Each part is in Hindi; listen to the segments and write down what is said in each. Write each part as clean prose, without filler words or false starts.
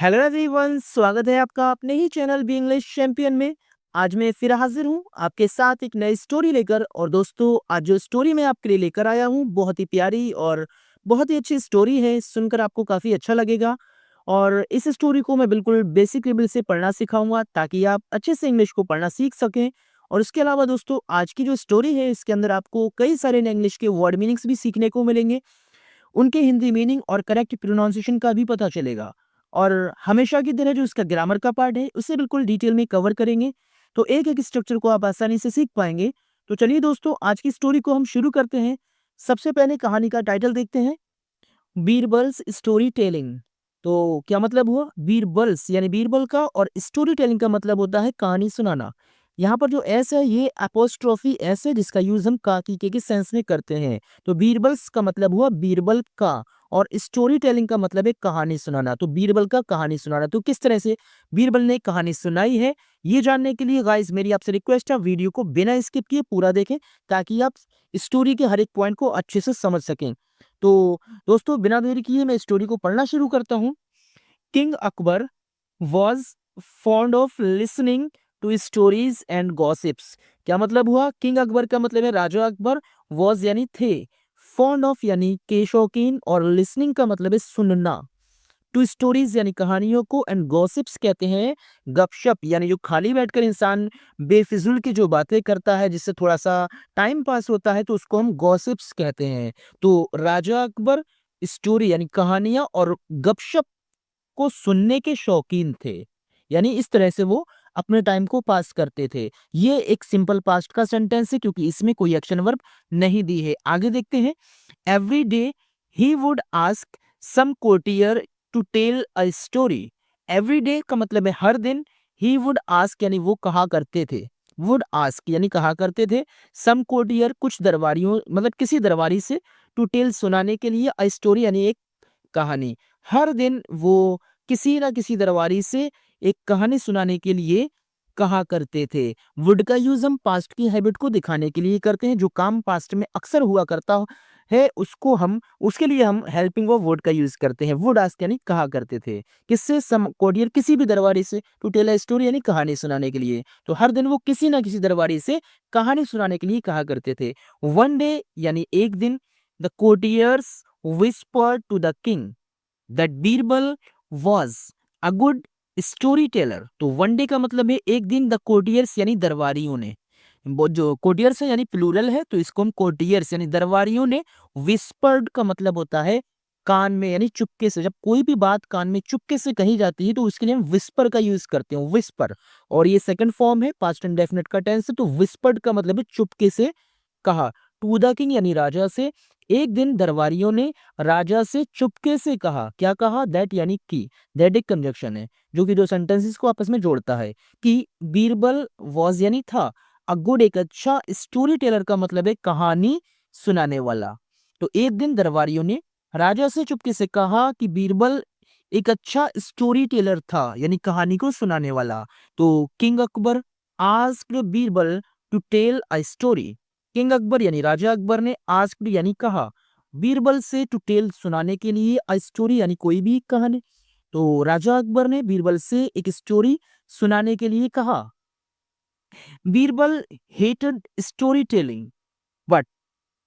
हेलो एवरीवन, स्वागत है आपका अपने ही चैनल बी इंग्लिश चैंपियन में। आज मैं फिर हाजिर हूँ आपके साथ एक नई स्टोरी लेकर। और दोस्तों, आज जो स्टोरी मैं आपके लिए लेकर आया हूँ बहुत ही प्यारी और बहुत ही अच्छी स्टोरी है। सुनकर आपको काफ़ी अच्छा लगेगा। और इस स्टोरी को मैं बिल्कुल बेसिक लेवल से पढ़ना सिखाऊंगा ताकि आप अच्छे से इंग्लिश को पढ़ना सीख सकें। और इसके अलावा दोस्तों, आज की जो स्टोरी है इसके अंदर आपको कई सारे नए इंग्लिश के वर्ड मीनिंग्स भी सीखने को मिलेंगे। उनके हिंदी मीनिंग और करेक्ट प्रोनाउंसिएशन का भी पता चलेगा। और हमेशा की तरह जो इसका ग्रामर का पार्ट है उसे बिल्कुल डिटेल में कवर करेंगे, तो एक एक स्ट्रक्चर को आप आसानी से सीख पाएंगे। तो चलिए दोस्तों, आज की स्टोरी को हम शुरू करते हैं। सबसे पहले कहानी का टाइटल देखते हैं, बीरबल्स स्टोरी टेलिंग। तो क्या मतलब हुआ? बीरबल्स यानी बीरबल का, और स्टोरी टेलिंग का मतलब होता है कहानी सुनाना। यहाँ पर जो एस है ये अपोस्ट्रोफी एस है जिसका यूज हम का की के सेंस में करते हैं। तो बीरबल्स का मतलब हुआ बीरबल का, और स्टोरी टेलिंग का मतलब है कहानी सुनाना। तो बीरबल का कहानी सुनाना, तो किस तरह से बीरबल ने कहानी सुनाई है ये जानने के लिए गाइस मेरी आपसे रिक्वेस्ट है, वीडियो को बिना स्किप किए पूरा देखें ताकि आप स्टोरी के हर एक पॉइंट को अच्छे से समझ सकें। तो दोस्तों, बिना देरी किए मैं स्टोरी को पढ़ना शुरू करता हूँ। King Akbar was fond of listening to stories and gossips. क्या मतलब हुआ? किंग अकबर का मतलब है राजा अकबर, वॉज यानी थे, फॉन्ड ऑफ यानी के शौकीन, और लिसनिंग का मतलब है सुनना, टू स्टोरीज यानी कहानियों को, एंड गॉसिप्स कहते हैं गपशप, यानी जो खाली बैठकर इंसान बेफिजुल की जो बातें करता है जिससे थोड़ा सा टाइम पास होता है तो उसको हम गॉसिप्स कहते हैं। तो राजा अकबर स्टोरी यानी कहानियां और गपशप को सुनने के शौकीन थे, यानी इस तरह से वो अपने टाइम को पास करते थे। ये एक सिंपल पास्ट का सेंटेंस है क्योंकि इसमें कोई एक्शन वर्ब नहीं दी है। आगे देखते हैं, every day he would ask some courtier to tell a story. Every day का मतलब है हर दिन, ही वुड आस्क यानी वो कहा करते थे, वुड आस्क यानी कहा करते थे, सम कोर्टियर कुछ दरबारियों मतलब किसी दरबारी से, टू टेल सुनाने के लिए, अ स्टोरी यानी एक कहानी। हर दिन वो किसी ना किसी दरबारी से एक कहानी सुनाने के लिए कहा करते थे। वुड का यूज हम पास्ट की हैबिट को दिखाने के लिए करते हैं। जो काम पास्ट में अक्सर हुआ करता है उसको हम उसके लिए हम हेल्पिंग ऑफ वुड का यूज करते हैं। वुड आस्क यानी कहा करते थे, किससे? सम कोडियर किसी भी दरबारी से, टू टेल अ स्टोरी यानी कहानी सुनाने के लिए। तो हर दिन वो किसी ना किसी दरबारी से कहानी सुनाने के लिए कहा करते थे। वन डे यानी एक दिन, the courtiers whispered to the king that Birbal was a good story teller. तो वन डे का मतलब है एक दिन, द कोटियर्स यानी दरबारियों ने, वो जो कोटियर्स है यानी प्लूरल है तो इसको हम कोटियर्स यानी दरबारियों ने, विस्पर्ड का मतलब होता है कान में यानी चुपके से। जब कोई भी बात कान में चुपके से कही जाती है तो उसके लिए हम विस्पर का यूज करते हैं, विस्पर। और ये सेकंड फॉर्म है, पास्ट इंडेफिनिट का टेंस है। तो विस्पर्ड का मतलब है चुपके से कहा। टू द किंग यानी राजा से, एक दिन दरबारियों ने राजा से चुपके से कहा। क्या कहा? दैट यानी कि, दैट एक कंजक्शन है जो कि दो सेंटेंसेस को आपस में जोड़ता है, कि बीरबल वॉज यानी था, अ गुड एक अच्छा, स्टोरी टेलर का मतलब है कहानी सुनाने वाला। तो एक दिन दरबारियों ने राजा से चुपके से कहा कि बीरबल एक अच्छा स्टोरी टेलर था, यानी कहानी को सुनाने वाला। तो king Akbar asked Birbal to tell a story. King Akbar यानी राजा अकबर ने आस्क्ड यानी कहा बीरबल से, टू टेल सुनाने के लिए, अ स्टोरी यानी कोई भी कहानी। तो राजा अकबर ने बीरबल से एक स्टोरी सुनाने के लिए कहा। Birbal hated storytelling, but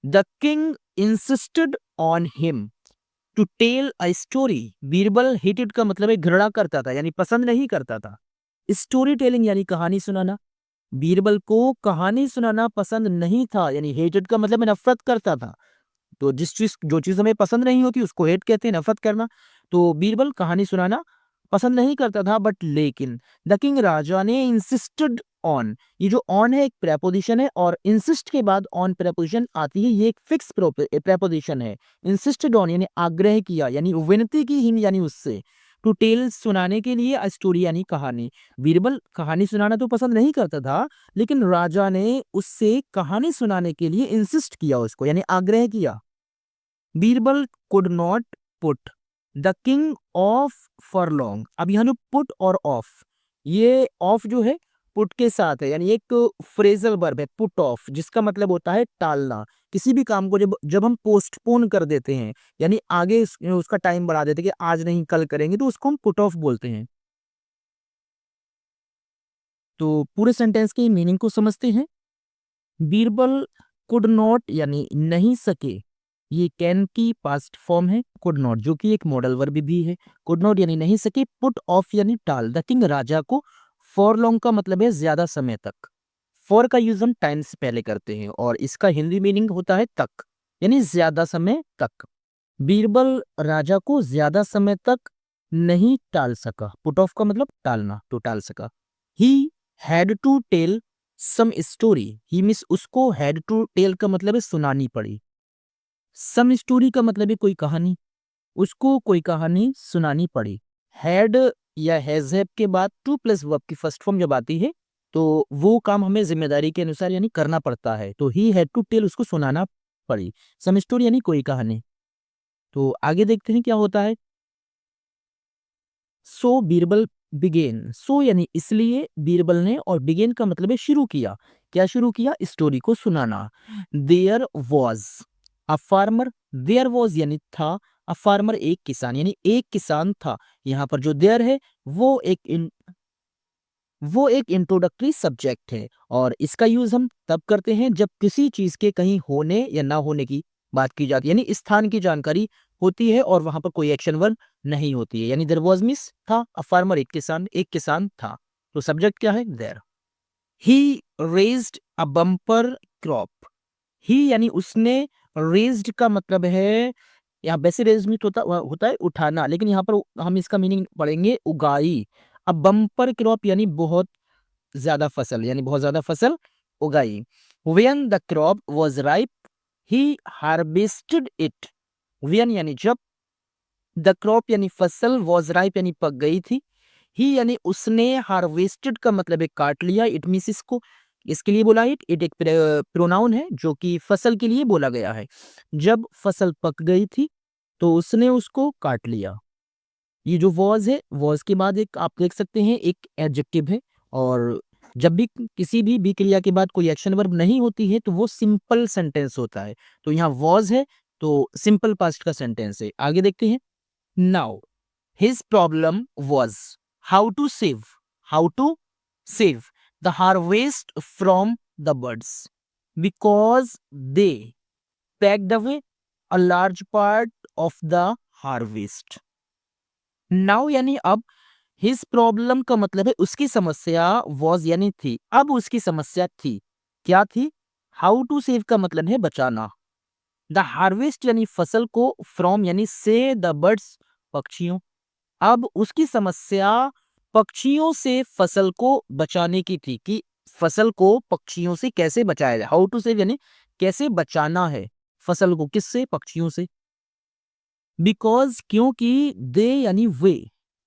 the king insisted on him to tell a story। Birbal hated का मतलब है घृणा करता था, यानी पसंद नहीं करता था। स्टोरी टेलिंग यानी कहानी सुनाना, बीरबल को कहानी सुनाना पसंद नहीं था, यानी hated का मतलब है नफरत करता था। तो जो चीज हमें पसंद नहीं होती उसको हेट कहते हैं, नफरत करना। तो बीरबल कहानी सुनाना पसंद नहीं करता था, बट लेकिन द किंग राजा ने इंसिस्टेड ऑन, ये जो ऑन है एक प्रेपोजिशन है, और इंसिस्ट के बाद ऑन प्रेपोजिशन आती है, ये एक फिक्स प्रेपोजिशन है। इंसिस्टेड ऑन यानी आग्रह किया, यानी विनती की हिम यानी उससे, टू टेल सुनाने के लिए, अ स्टोरी यानी कहानी। बीरबल कहानी सुनाना तो पसंद नहीं करता था, लेकिन राजा ने उससे कहानी सुनाने के लिए इंसिस्ट किया, उसको यानी आग्रह किया। Birbal could not put the king of for long. अब यहाँ पुट और ऑफ, ये ऑफ जो है पुट के साथ है, यानी एक फ्रेजल वर्ब है पुट ऑफ, जिसका मतलब होता है टालना। किसी भी काम को जब जब हम पोस्टपोन कर देते हैं, यानी आगे उसका टाइम बढ़ा देते हैं कि आज नहीं कल करेंगे, तो उसको हम पुट ऑफ बोलते हैं। तो पूरे सेंटेंस की मीनिंग को समझते हैं। बीरबल कुड नॉट यानी नहीं सके, ये कैन की पास्ट फॉर्म है। कुड नॉट जो कि एक मॉडल वर्ब भी है। कुड नॉट यानी नहीं सके, पुट ऑफ यानी टाल द किंग राजा को। फॉर लॉन्ग का मतलब है ज्यादा समय तक। फॉर का यूज हम टाइम से पहले करते हैं और इसका हिंदी मीनिंग होता है तक, यानी ज्यादा समय तक। बीरबल राजा को ज्यादा समय तक नहीं टाल सका। पुट ऑफ का मतलब टालना, तो टाल सका। He had to tell some story. He मिस उसको हैड टू टेल का मतलब है सुनानी पड़ी। सम स्टोरी का मतलब है कोई कहानी, उसको कोई कहानी सुनानी पड़ी। हैड या हैज हैव के बाद टू प्लस वर्ब की फर्स्ट फॉर्म जब आती है तो वो काम हमें जिम्मेदारी के अनुसार यानी करना पड़ता है। तो ही हैड टू टेल उसको सुनाना पड़ी। सम स्टोरी यानी कोई कहानी। तो आगे देखते हैं क्या होता है। सो बीरबल बिगेन। सो यानी इसलिए बीरबल ने, और बिगेन का मतलब है शुरू किया। क्या शुरू किया? स्टोरी को सुनाना। There was a farmer. There was यानी था, अ फार्मर एक किसान, यानी एक किसान था। यहाँ पर जो देयर है वो एक इंट्रोडक्टरी सब्जेक्ट है और इसका यूज हम तब करते हैं जब किसी चीज के कहीं होने या ना होने की बात की जाती है, यानी स्थान की जानकारी होती है और वहां पर कोई एक्शन वर्ब नहीं होती है। यानी देयर वाज मिस था, अ फार्मर एक किसान था। तो सब्जेक्ट क्या है? There. He raised a bumper crop. He यानी उसने, रेज्ड का मतलब है, यहाँ वैसे रेज में होता है उठाना, लेकिन यहाँ पर हम इसका मीनिंग पढ़ेंगे उगाई। अब बम्पर क्रॉप यानी बहुत ज्यादा फसल, यानी बहुत ज्यादा फसल उगाई। When the crop was ripe, he harvested it. When यानी जब, द क्रॉप यानी फसल, was ripe यानी पक गई थी, ही यानी उसने, हार्वेस्टेड का मतलब है काट लिया। इट मीन्स इसको, इसके लिए बोला है, इट एक प्रोनाउन है जो कि फसल के लिए बोला गया है। जब फसल पक गई थी तो उसने उसको काट लिया। ये जो वॉज है, वॉज के बाद एक आप देख सकते हैं एक एडजेक्टिव है, और जब भी किसी भी क्रिया के बाद कोई एक्शन वर्ब नहीं होती है तो वो सिंपल सेंटेंस होता है। तो यहाँ वॉज है तो सिंपल पास्ट का सेंटेंस है। आगे देखते हैं। Now his problem was how to save, how to save the harvest from the birds because they packed away a large part of the harvest. Now यानी अब, हिज प्रॉब्लम का मतलब है उसकी समस्या, वॉज यानी थी, अब उसकी समस्या थी। क्या थी? हाउ टू सेव का मतलब है बचाना। द हार्वेस्ट यानी फसल को, फ्रॉम यानी से, द बर्ड्स पक्षियों। अब उसकी समस्या पक्षियों से फसल को बचाने की थी, कि फसल को पक्षियों से कैसे बचाया जाए। हाउ टू सेव यानी कैसे बचाना है फसल को, किससे? पक्षियों से। बिकॉज क्योंकि दे यानी वे,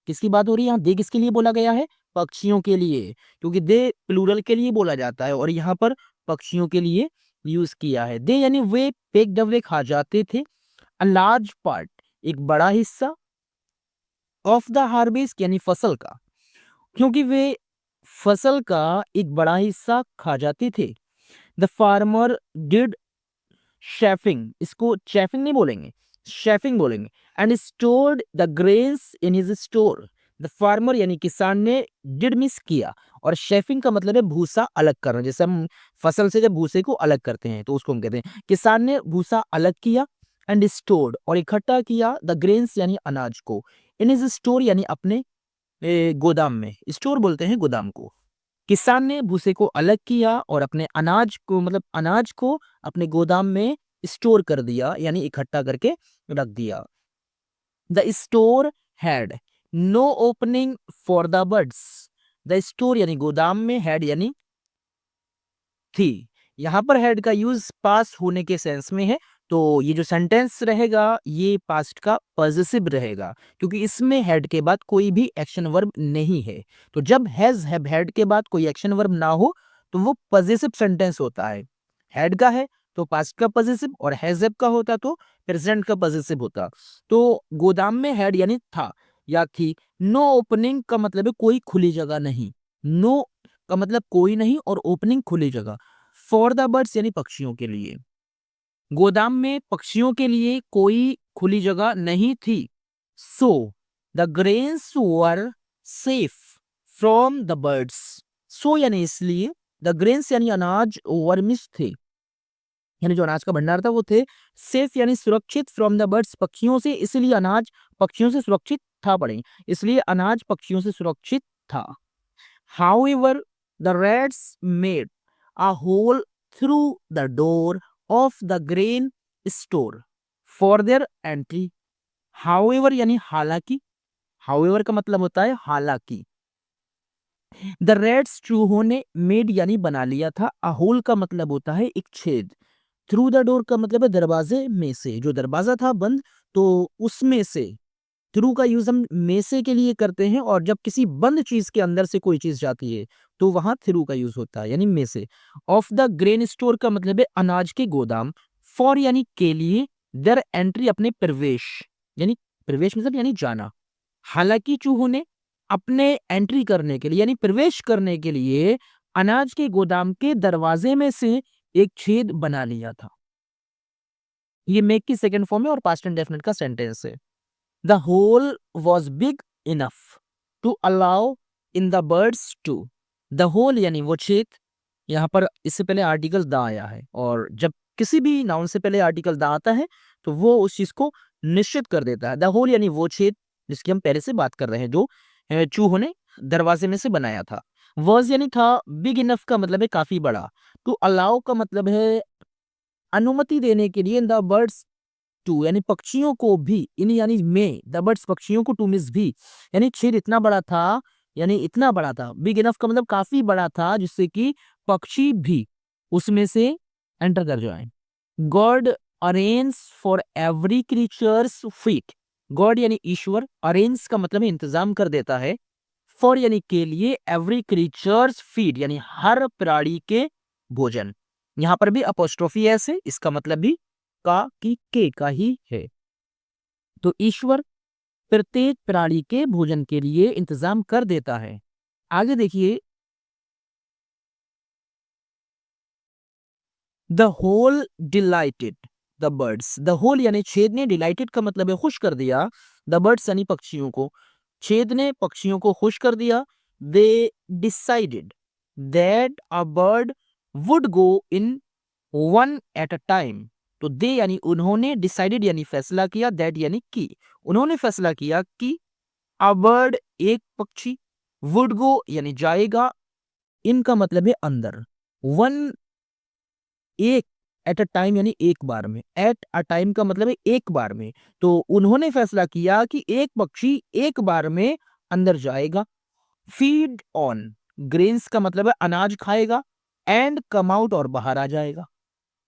किसकी बात हो रही है यहाँ? दे किसके लिए बोला गया है? पक्षियों के लिए, क्योंकि दे प्लूरल के लिए बोला जाता है और यहाँ पर पक्षियों के लिए यूज किया है। दे यानी वे पेक्ड अवे खा जाते थे, अ लार्ज पार्ट एक बड़ा हिस्सा, ऑफ द हार्वेस्ट यानी फसल का, क्योंकि वे फसल का एक बड़ा हिस्सा खा जाते थे। द फार्मर डिड शेफिंग, इसको चेफिंग नहीं बोलेंगे, शेफिंग बोलेंगे। And stored the grains in his store. The farmer यानी किसान ने, डिड मिस किया, और शेफिंग का मतलब है भूसा अलग करना। जैसे हम फसल से जब भूसे को अलग करते हैं तो उसको हम कहते हैं। किसान ने भूसा अलग किया, एंड स्टोर्ड और इकट्ठा किया, द ग्रेन्स यानी अनाज को, इन हिज स्टोर यानी अपने गोदाम में। स्टोर बोलते हैं गोदाम को। किसान ने भूसे को अलग किया और अपने अनाज को, मतलब अनाज को अपने गोदाम में स्टोर कर दिया, यानी इकट्ठा करके रख दिया। The store had no opening for the birds. The store यानी गोदाम में, हैड यानी थी। यहां पर हैड का यूज पास होने के सेंस में है, तो ये जो सेंटेंस रहेगा ये पास्ट का पॉजिटिव रहेगा, क्योंकि इसमें हैड के बाद कोई भी एक्शन वर्ब नहीं है। तो जब हैज हैव हैड के बाद कोई एक्शन वर्ब ना हो तो वो पॉजिटिव सेंटेंस होता है। हैड का है तो पास्ट का पॉजिटिव, और हैज हैव का होता तो प्रेजेंट का पॉजिटिव होता। तो गोदाम में हैड यानी था या थी। नो ओपनिंग का मतलब है कोई खुली जगह नहीं। नो का मतलब कोई नहीं और ओपनिंग खुली जगह। फॉर द बर्ड्स यानी पक्षियों के लिए। गोदाम में पक्षियों के लिए कोई खुली जगह नहीं थी। So the grains were safe from the birds. So यानी इसलिए, द ग्रेन्स यानी अनाज, वर मिस थे यानी जो अनाज का भंडार था वो थे, सेफ यानी सुरक्षित, फ्रॉम द बर्ड्स पक्षियों से, इसलिए अनाज पक्षियों से सुरक्षित था, पड़े इसलिए अनाज पक्षियों से सुरक्षित था। However, the rats made a hole through the door of the grain store for their entry. However यानी हालांकि, however का मतलब होता है हालांकि। द रेड्स चूहों ने मेड यानी बना लिया था, a hole का मतलब होता है एक छेद, थ्रू द डोर का मतलब है दरवाजे में से, जो दरवाजा था बंद तो उसमें से। थ्रू का यूज हम में से के लिए करते हैं और जब किसी बंद चीज के अंदर से कोई चीज जाती है तो वहां थ्रू का यूज होता है यानी में से। ऑफ द ग्रेन स्टोर का मतलब है अनाज के गोदाम, फॉर यानी के लिए, देयर एंट्री अपने प्रवेश, यानी प्रवेश मतलब यानी जाना। हालांकि चूहों ने अपने एंट्री करने के लिए यानी प्रवेश करने के लिए अनाज के गोदाम के दरवाजे में से एक छेद बना लिया था। ये मेक की सेकंड फॉर्म है और पास्ट इंडेफिनिट का सेंटेंस है। The hole was big enough to allow in the birds to. The hole यानी वो छेद, यहाँ पर इससे पहले आर्टिकल द आया है और जब किसी भी नाउन से पहले आर्टिकल द आता है तो वो उस चीज को निश्चित कर देता है। द होल यानी वो छेद जिसकी हम पहले से बात कर रहे हैं, जो चूहों ने दरवाजे में से बनाया था। वॉज यानी था, बिग इनफ का मतलब है काफी बड़ा, टू अलाउ का मतलब है अनुमति देने के लिए, द बर्ड्स टू यानी पक्षियों को भी, इन यानी में, द बर्ड्स पक्षियों को, टू मिस भी यानी छेद इतना बड़ा था, यानी इतना बड़ा था, बिग इनफ का मतलब काफी बड़ा था जिससे कि पक्षी भी उसमें से एंटर कर जाए। God arrange for every creatures feet. God यानी ईश्वर, अरेंज का मतलब है इंतजाम कर देता है, फॉर यानी के लिए, एवरी क्रीचर्स फीड यानी हर प्राणी के भोजन। यहां पर भी अपोस्ट्रोफी एस है, इसका मतलब भी का की के का ही है। तो ईश्वर प्रत्येक प्राणी के भोजन के लिए इंतजाम कर देता है। आगे देखिए, the hole delighted the birds. The hole यानी छेद ने, डिलाइटेड का मतलब है खुश कर दिया, द बर्ड्स यानी पक्षियों को, छेद ने पक्षियों को खुश कर दिया। They decided that a bird would go in one at a time. तो दे यानी उन्होंने, डिसाइडेड यानी फैसला किया, दैट यानी कि उन्होंने फैसला किया कि अ बर्ड एक पक्षी, वुड गो यानी जाएगा, इनका मतलब है अंदर, वन एक, एट अ टाइम यानी एक बार में, एट अ टाइम का मतलब है एक बार में। तो उन्होंने फैसला किया कि एक पक्षी एक बार में अंदर जाएगा। फीड ऑन, ग्रेन्स का मतलब है अनाज खाएगा, एंड कम आउट और बाहर आ जाएगा।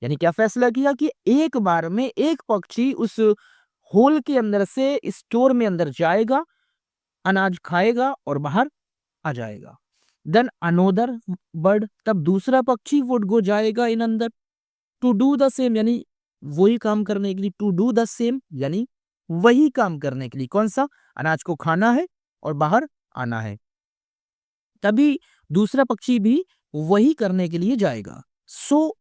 यानी क्या फैसला किया कि एक बार में एक पक्षी उस होल के अंदर से स्टोर में अंदर जाएगा, अनाज खाएगा और बाहर आ जाएगा। देन अनोदर बर्ड, तब दूसरा पक्षी वुड गो जाएगा इन अंदर, टू डू द सेम यानी वही काम करने के लिए, टू डू द सेम यानी वही काम करने के लिए, कौन सा, अनाज को खाना है और बाहर आना है, तभी दूसरा पक्षी भी वही करने के लिए जाएगा। सो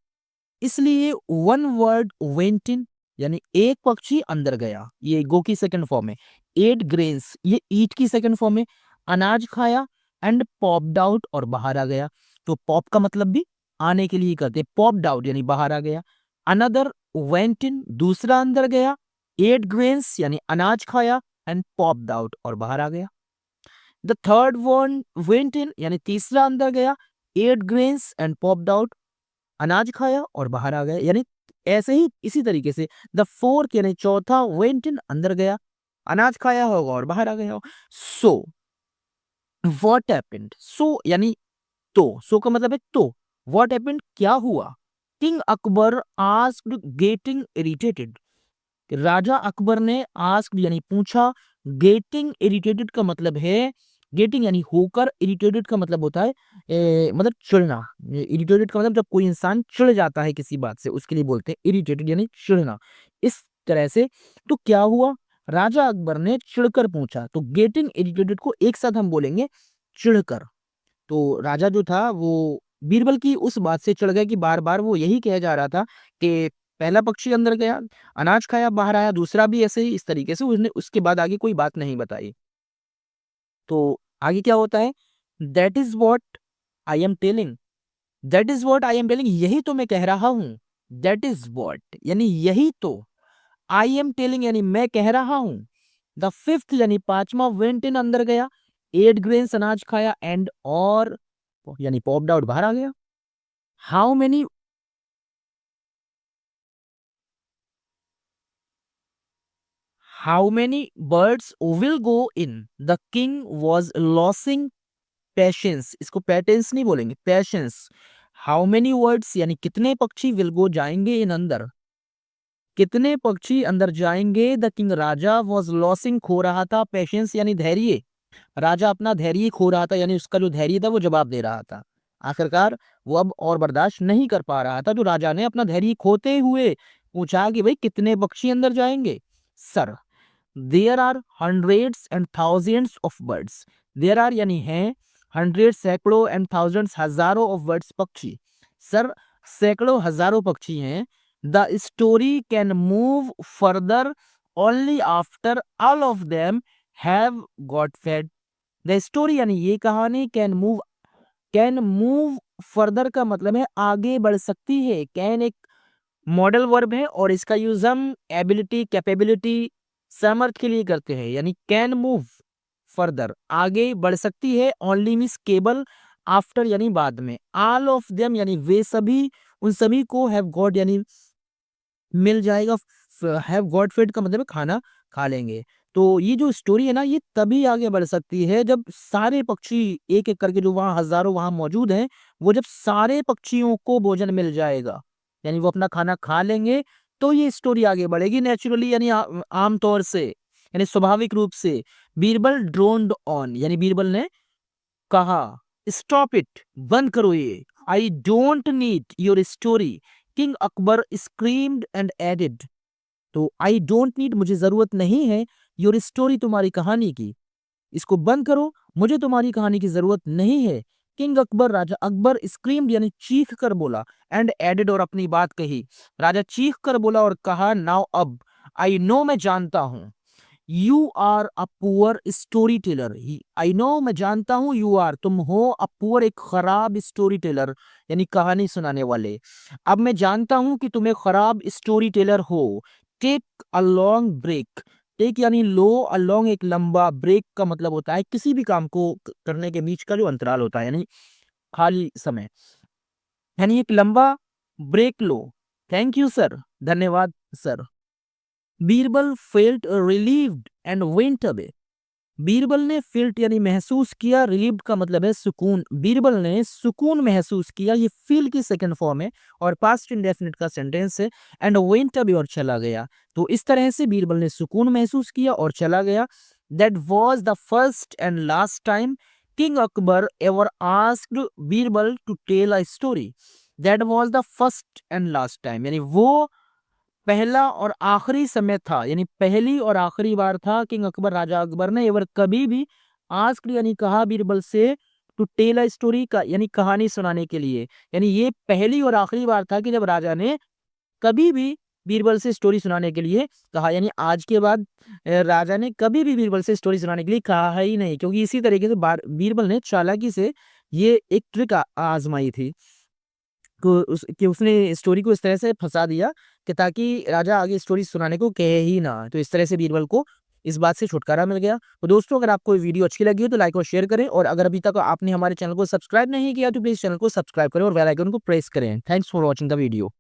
इसलिए वन वर्ड वेंट इन यानी एक पक्षी अंदर गया, ये गो की सेकंड फॉर्म है। एट ग्रेन्स, ये ईट की सेकंड फॉर्म है, अनाज खाया, एंड पॉप्ड आउट और बाहर आ गया। तो पॉप का मतलब भी आने के लिए करते, पॉप्ड आउट यानी बाहर आ गया। अनदर वेंट इन, दूसरा अंदर गया, एट ग्रेन्स यानी अनाज खाया, एंड पॉप्ड आउट और बाहर आ गया। The third one went in यानी तीसरा अंदर गया, ate grains and popped out, अनाज खाया और बाहर आ गया। यानी ऐसे ही इसी तरीके से द फोर्थ यानी चौथा वेंट इन अंदर गया, अनाज खाया होगा और बाहर आ गया हो। सो व्हाट हैपेंड, सो यानी तो, सो का मतलब है तो, व्हाट हैपेंड क्या हुआ। King Akbar asked getting irritated, राजा अकबर ने आस्क्ड यानी पूछा, गेटिंग इरिटेटेड का मतलब है, गेटिंग यानी होकर, इरिटेटेड का मतलब होता है मतलब चिढ़ना। इरिटेटेड का मतलब जब कोई इंसान चिढ़ जाता है किसी बात से उसके लिए बोलते हैं इरिटेटेड यानी चिढ़ना। इस तरह से तो क्या हुआ, राजा अकबर ने चिढ़कर पूछा, तो गेटिंग इरिटेटेड को एक साथ हम बोलेंगे चिढ़कर। तो राजा जो था वो बीरबल की उस बात से चढ़ गया कि बार-बार वो यही कहा जा रहा था कि पहला पक्षी अंदर गया, अनाज खाया, बाहर आया, दूसरा भी ऐसे ही इस तरीके से उसने उसके बाद आगे कोई बात नहीं बताई। तो आगे क्या होता है? That is what I am telling, that is what I am telling, यही तो मैं कह रहा हूँ। दैट इज़ व्हाट यानी यही तो, आई एम टेलिंग यानी मैं कह रहा हूँ। द फिफ्थ यानी पांचवा वेंट इन अंदर गया, एट ग्रेन्स अनाज खाया एंड और यानी पॉप्ड आउट बाहर आ गया। How many how many birds will go in, the king was losing patience, इसको पेटेंस नहीं बोलेंगे, पेशेंस। हाउ मेनी वर्ड्स यानी कितने पक्षी विल गो जाएंगे इन अंदर, कितने पक्षी अंदर जाएंगे। The king Raja was losing खो रहा था, पेशेंस यानी धैर्य, राजा अपना धैर्य खो रहा था यानी उसका जो धैर्य था वो जवाब दे रहा था। आखिरकार वो अब और बर्दाश्त नहीं कर पा रहा था, तो राजा ने अपना धैर्य खोते हुए पूछा कि भाई कितने पक्षी अंदर जाएंगे। Sir, there are hundreds and thousands of birds, there are यानी हैं, हंड्रेड सैकड़ों एंड थाउजेंड्स हजारों ऑफ बर्ड्स पक्षी। सर, सैकड़ों हजारों पक्षी हैं। The story can move further only after all of them have got fed. The story यानी ये कहानी कैन मूव फर्दर का मतलब है आगे बढ़ सकती है। कैन एक मॉडल वर्ब है और इसका यूज हम एबिलिटी, कैपेबिलिटी, सामर्थ्य के लिए करते हैं, यानी कैन मूव फर्दर आगे बढ़ सकती है। ओनली मीन्स केवल, आफ्टर यानी बाद में, ऑल ऑफ देम यानी वे सभी, उन सभी को, हैव गॉट यानी मिल जाएगा, हैव गॉट फेड का मतलब है खाना खा लेंगे। तो ये जो स्टोरी है ना, ये तभी आगे बढ़ सकती है जब सारे पक्षी एक एक करके जो वहाँ हजारों वहाँ मौजूद हैं, वो जब सारे पक्षियों को भोजन मिल जाएगा यानी वो अपना खाना खा लेंगे, तो ये स्टोरी आगे बढ़ेगी नेचुरली यानी आम तौर से यानी स्वाभाविक रूप से। बीरबल ड्रोन्ड ऑन यानी बीरबल ने कहा, स्टॉप इट, बंद करो ये, I don't need your story, king Akbar screamed and added. तो आई डोंट नीड मुझे जरूरत नहीं है, योर स्टोरी तुम्हारी कहानी की, इसको बंद करो, मुझे तुम्हारी कहानी की जरूरत नहीं है। किंग अकबर राजा अकबर स्क्रीम्ड यानी चीख कर बोला, एंड एडेड और अपनी बात कही। राजा चीख कर बोला और कहा, नाउ अब, आई नो मैं जानता हूं, you are a poor story teller, I know मैं जानता हूं, यू आर तुम हो, अ पुअर एक खराब स्टोरी टेलर यानी कहानी सुनाने वाले। अब मैं जानता हूं कि तुम एक खराब स्टोरी टेलर हो। Take a long break, take यानी लो, अ लॉन्ग एक लंबा, ब्रेक का मतलब होता है किसी भी काम को करने के बीच का जो अंतराल होता है यानी खाली समय, यानी एक लंबा ब्रेक लो। थैंक यू सर, धन्यवाद sir. Birbal felt relieved and went away, Birbal ने फील्ट यानी महसूस किया, रिलीव्ड का मतलब है सुकून, बीरबल ने सुकून महसूस किया, ये फील की सेकंड फॉर्म है और पास्ट इंडेफिनिट का सेंटेंस है। एंड वेंट अवे और चला गया, तो इस तरह से बीरबल ने सुकून महसूस किया और चला गया। That was the first and last time king Akbar ever asked Birbal to tell a story, that was the first and last time यानी वो पहला और आखिरी समय था, यानी पहली और आखिरी बार था किंग अकबर राजा अकबर ने एवर कभी भी आस्क्ड यानी कहा बीरबल से, टू टेल अ स्टोरी का यानी कहानी सुनाने के लिए, यानी ये पहली और आखिरी बार था कि जब राजा ने कभी भी बीरबल से स्टोरी सुनाने के लिए कहा, यानी आज के बाद राजा ने कभी भी बीरबल से स्टोरी सुनाने के लिए कहा ही नहीं, क्योंकि इसी तरीके से बीरबल ने चालाकी से ये एक ट्रिक आजमाई थी कि उसने स्टोरी को इस तरह से फंसा दिया कि ताकि राजा आगे स्टोरी सुनाने को कहे ही ना, तो इस तरह से बीरबल को इस बात से छुटकारा मिल गया। तो दोस्तों, अगर आपको ये वीडियो अच्छी लगी हो तो लाइक और शेयर करें, और अगर अभी तक आपने हमारे चैनल को सब्सक्राइब नहीं किया तो प्लीज चैनल को सब्सक्राइब करें और बेल आइकन को प्रेस करें। Thanks for watching the video.